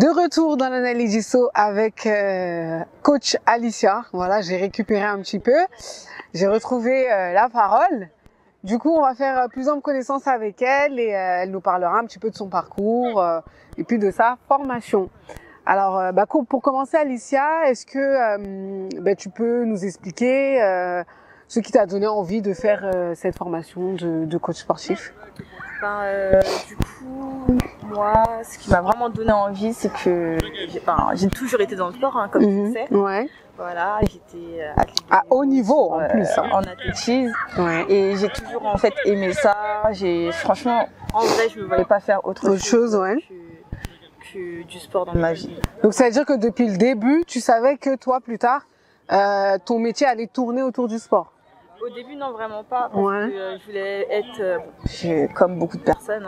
De retour dans l'analyse du saut avec coach Alicia. Voilà, j'ai récupéré un petit peu. J'ai retrouvé la parole. Du coup, on va faire plus ample connaissance avec elle et elle nous parlera un petit peu de son parcours et puis de sa formation. Alors, pour commencer, Alicia, est-ce que tu peux nous expliquer ce qui t'a donné envie de faire cette formation de coach sportif? Du coup, moi, ce qui m'a vraiment donné envie, c'est que j'ai toujours été dans le sport, hein, comme tu sais. Ouais. Voilà, j'étais athlète à haut niveau en plus, hein. En athlétisme. Ouais. Et j'ai toujours en fait aimé ça. Franchement, en vrai, je ne me voyais pas faire autre chose ouais. que du sport dans ma vie. Donc ça veut dire que depuis le début, tu savais que toi, plus tard, ton métier allait tourner autour du sport? Au début, non, vraiment pas. Parce que je voulais être, comme beaucoup de personnes,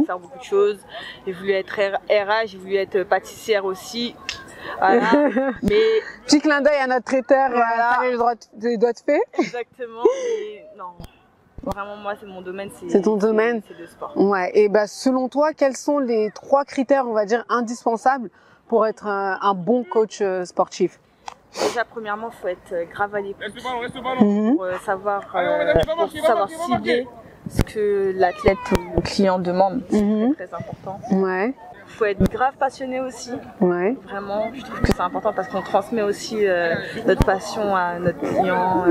faire beaucoup de choses. J'ai voulu être RH, j'ai voulu être pâtissière aussi. Voilà. Mais petit clin d'œil à notre traiteur, voilà. Les doigts de fée. Exactement. Mais non, vraiment moi c'est mon domaine. C'est ton domaine. C'est le sport. Ouais. Et selon toi, quels sont les 3 critères, on va dire, indispensables pour être un bon coach sportif? Déjà, premièrement, il faut être grave à l'écoute pour savoir cibler ce que l'athlète ou le client demande. C'est très important. Ouais. Il faut être grave passionné aussi. Ouais. Vraiment, je trouve que c'est important parce qu'on transmet aussi notre passion à notre client,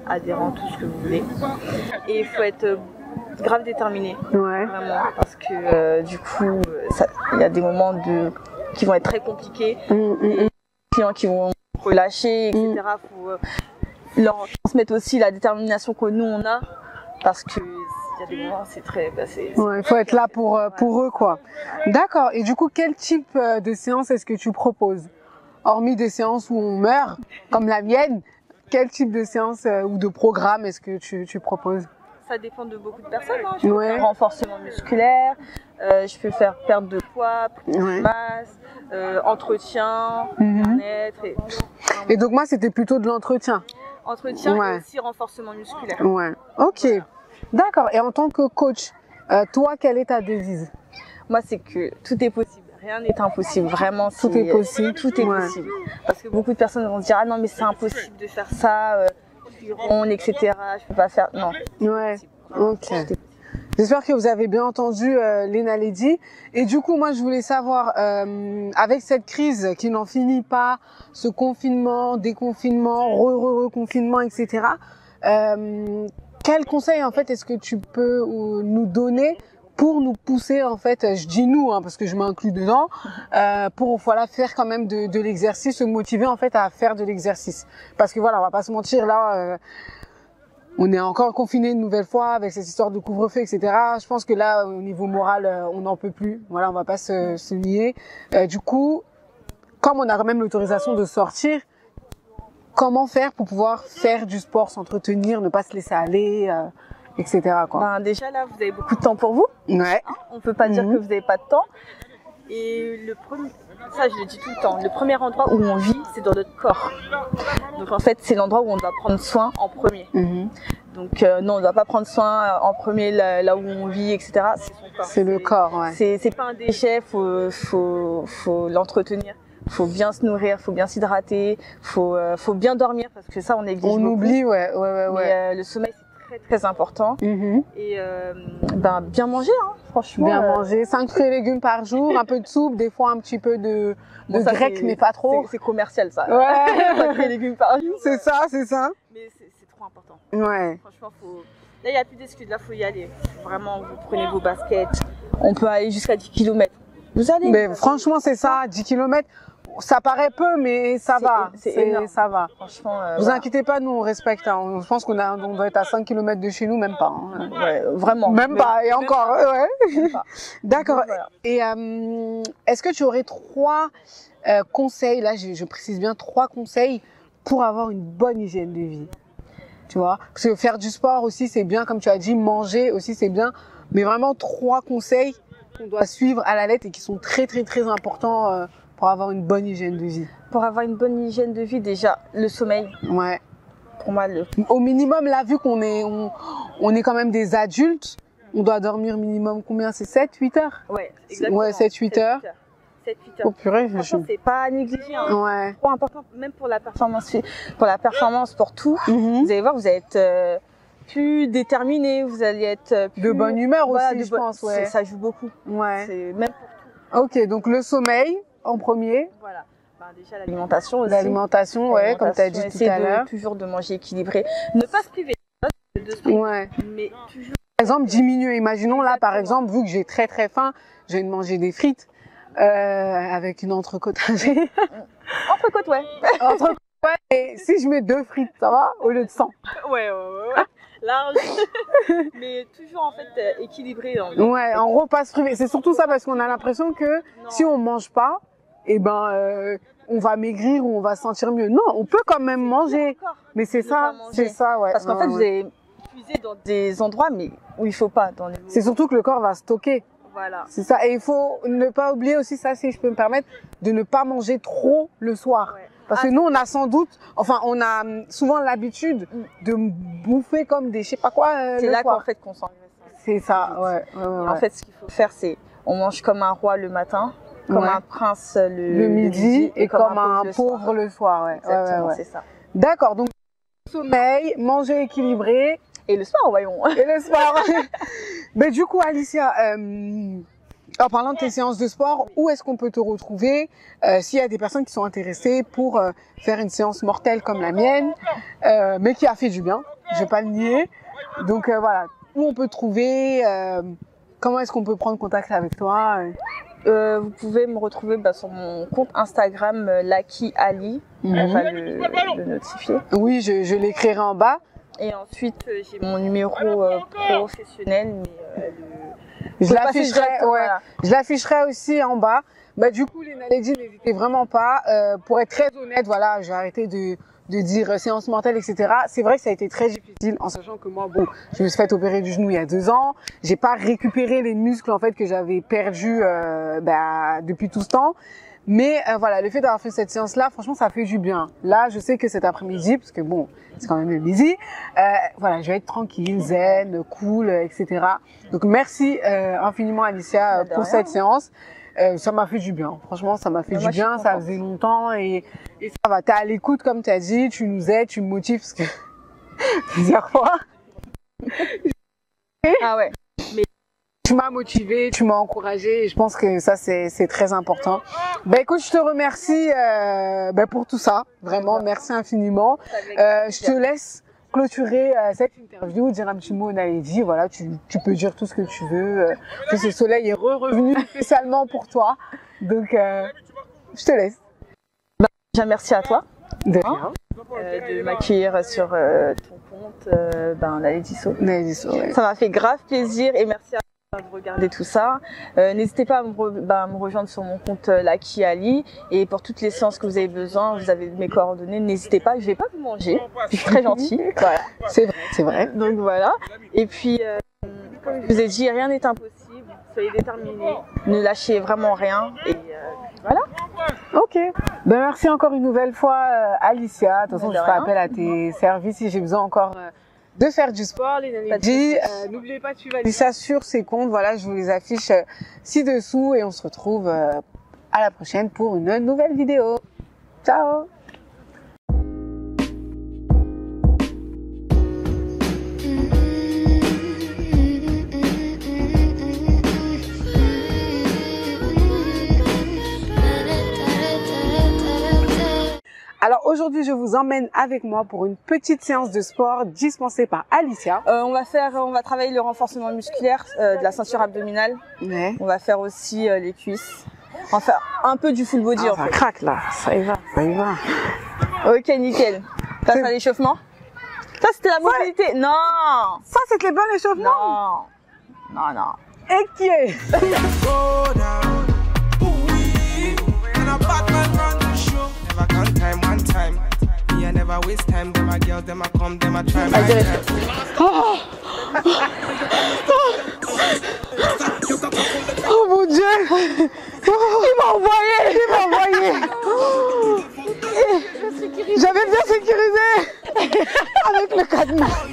adhérent, tout ce que vous voulez. Et il faut être grave déterminé. Ouais. Vraiment, parce que du coup, il y a des moments qui vont être très compliqués. Et les clients qui vont relâcher, etc. Il faut leur transmettre aussi la détermination que nous on a, parce que il y a des moments c'est très il faut être là pour eux, quoi. D'accord. Et du coup, quel type de séance est-ce que tu proposes, hormis des séances où on meurt comme la mienne? Quel type de séance ou de programme est-ce que tu proposes? Ça dépend de beaucoup de personnes, hein. Je peux faire renforcement musculaire, je peux faire perte de poids, prise de masse, entretien, bien-être et donc moi c'était plutôt de l'entretien. Entretien et aussi renforcement musculaire. Ouais. Ok. Voilà. D'accord. Et en tant que coach, toi, quelle est ta devise? Moi, c'est que tout est possible. Rien n'est impossible. Vraiment, tout est possible. Tout est possible. Parce que beaucoup de personnes vont se dire, ah non, mais c'est impossible de faire ça, je suis ronde, etc. Je peux pas faire. Non. Ouais. Ok. J'espère que vous avez bien entendu Léna Lady. Et du coup, moi, je voulais savoir, avec cette crise qui n'en finit pas, ce confinement, déconfinement, reconfinement, etc. Quel conseil, en fait, est-ce que tu peux nous donner pour nous pousser, en fait, je dis nous, parce que je m'inclus dedans, pour faire quand même de l'exercice, se motiver, en fait, à faire de l'exercice. Parce que voilà, on va pas se mentir, là... on est encore confiné une nouvelle fois avec cette histoire de couvre-feu, etc. Je pense que là, au niveau moral, on n'en peut plus. Voilà, on va pas se nier. Du coup, comme on a quand même l'autorisation de sortir, comment faire pour pouvoir faire du sport, s'entretenir, ne pas se laisser aller, etc. quoi. Déjà là, vous avez beaucoup de temps pour vous. Ouais. On peut pas dire que vous n'avez pas de temps. Et ça je le dis tout le temps, le premier endroit où on vit, c'est dans notre corps. Donc en fait, c'est l'endroit où on doit prendre soin en premier. Donc non, on ne doit pas prendre soin en premier là où on vit, etc. C'est son corps. C'est le corps, ouais. C'est pas un déchet, faut l'entretenir. Faut bien se nourrir, faut bien s'hydrater, faut bien dormir parce que ça on néglige beaucoup. On oublie, ouais. Mais, le sommeil c'est très important. Et bien manger, franchement. Bien manger, 5 fruits et légumes par jour, un peu de soupe, des fois un petit peu de grec, mais pas trop. C'est commercial ça. Ouais. 5 fruits et légumes par jour. C'est ça. Mais c'est trop important. Ouais. Franchement, là il n'y a plus d'excuses, là faut y aller. Vraiment, vous prenez vos baskets. On peut aller jusqu'à 10 km. Vous allez. Mais franchement, c'est ça, 10 km. Ça paraît peu, mais ça va. C'est énorme. Ça va. Franchement, vous inquiétez pas, nous on respecte. Je pense qu'on doit être à 5 km de chez nous, même pas. Ouais, vraiment. Même pas, et encore. Ouais. D'accord. Voilà. Et est-ce que tu aurais 3 conseils, là je précise bien 3 conseils pour avoir une bonne hygiène de vie? Tu vois, parce que faire du sport aussi c'est bien, comme tu as dit, manger aussi c'est bien, mais vraiment 3 conseils qu'on doit suivre à la lettre et qui sont très très très importants pour avoir une bonne hygiène de vie. Pour avoir une bonne hygiène de vie, déjà, le sommeil. Ouais. Pour moi, au minimum, là, vu qu'on est, on est quand même des adultes, on doit dormir minimum combien? C'est 7-8 heures? Ouais, exactement. Ouais, 7-8 heures. 7-8 heures. Oh purée, c'est pas négligé. Hein. Ouais. Trop important, même pour la performance, pour tout. Vous allez voir, vous allez être plus déterminé, vous allez être plus... De bonne humeur aussi, je pense. Ouais. Ça joue beaucoup. Ouais. C'est même Ok, donc le sommeil en premier. Voilà. Déjà l'alimentation aussi. L'alimentation, ouais, comme tu as dit tout à l'heure. Toujours de manger équilibré. Ne pas se priver de se priver. Ouais. Mais toujours... Par exemple, diminuer. Imaginons là, par exemple, vu que j'ai très très faim, je vais manger des frites avec une entrecôte. Entrecôte, ouais. Entrecôte, ouais. Et si je mets 2 frites, ça va, au lieu de 100. Ouais. Large. Mais toujours en fait équilibré. Ouais, en repas se priver. C'est surtout ça parce qu'on a l'impression que si on mange pas, eh ben, on va maigrir ou on va se sentir mieux. Non, on peut quand même manger. Mais c'est ça, ouais. Parce qu'en fait, vous allez puiser dans des endroits mais où il faut pas. C'est surtout que le corps va stocker. Voilà. C'est ça. Et il faut ne pas oublier aussi ça, si je peux me permettre, de ne pas manger trop le soir. Ouais. Parce que nous, on a sans doute, enfin, on a souvent l'habitude de bouffer comme des, je sais pas quoi, c'est là qu'en fait qu'on s'engraisse. C'est ça, ouais. En fait, ce qu'il faut faire, c'est, on mange comme un roi le matin, comme un prince le midi, et comme un pauvre le soir. Ouais. Exactement, c'est ça. D'accord. Donc, sommeil, manger équilibré. Et le sport, voyons. Et le sport. Mais du coup, Alicia, en parlant de tes séances de sport, où est-ce qu'on peut te retrouver s'il y a des personnes qui sont intéressées pour faire une séance mortelle comme la mienne, mais qui a fait du bien, je vais pas le nier. Donc voilà, où on peut te trouver, comment est-ce qu'on peut prendre contact avec toi vous pouvez me retrouver sur mon compte Instagram Lucky Ali, on va le notifier. Oui, je l'écrirai en bas. Et ensuite, j'ai mon numéro professionnel, mais je l'afficherai, voilà. Je l'afficherai aussi en bas. Bah, du coup, les Naledi, n'hésitez vraiment pas. Pour être très honnête, voilà, j'ai arrêté de dire séance mortelle, etc. C'est vrai que ça a été très difficile, en sachant que moi, bon, je me suis fait opérer du genou il y a 2 ans. J'ai pas récupéré les muscles, en fait, que j'avais perdus, depuis tout ce temps. Mais voilà, le fait d'avoir fait cette séance-là, franchement, ça fait du bien. Là, je sais que cet après-midi, parce que bon, c'est quand même le midi, voilà, je vais être tranquille, zen, cool, etc. Donc merci infiniment Alicia pour cette séance. Ça m'a fait du bien. Franchement, ça m'a fait du bien. Ça faisait longtemps et ça va. T'es à l'écoute, comme tu as dit, tu nous aides, tu me motives parce que plusieurs fois. Ah ouais. Mais tu m'as motivé, tu m'as encouragé et je pense que ça c'est très important. Ben écoute, je te remercie pour tout ça, vraiment merci infiniment. Je te laisse clôturer cette interview, dire un petit mot Naledi, voilà, tu peux dire tout ce que tu veux. Que ce soleil est revenu spécialement pour toi. Donc je te laisse. Déjà merci à toi. De rien. De m'accueillir sur ton compte Naledi So. Ouais. Ça m'a fait grave plaisir et merci à de regarder tout ça. N'hésitez pas à me rejoindre sur mon compte Lucky Ali et pour toutes les séances que vous avez besoin, vous avez mes coordonnées, n'hésitez pas, je vais pas vous manger, je suis très gentille. Voilà. C'est vrai. Donc voilà. Et puis, comme je vous ai dit, rien n'est impossible, soyez déterminés, ne lâchez vraiment rien et voilà. Ok. Ben merci encore une nouvelle fois Alicia. De toute façon, je ferai appel à tes services si j'ai besoin encore de faire du sport, les Naledi. N'oubliez pas de suivre Alicia sur ses comptes. Voilà, je vous les affiche ci-dessous et on se retrouve à la prochaine pour une nouvelle vidéo. Ciao! Alors aujourd'hui, je vous emmène avec moi pour une petite séance de sport dispensée par Alicia. On va travailler le renforcement musculaire de la ceinture abdominale. Ouais. On va faire aussi les cuisses. On va faire un peu du full body en fait. Ça craque là, ça y va. Ok, nickel. Place à l'échauffement. Ça c'était la mobilité. Non. Ça c'était bon l'échauffement. Non. Et qui est I never waste time, them a girl, them a come, them a try. Oh mon Dieu! Il m'a envoyé! J'avais bien sécurisé avec le cadenas.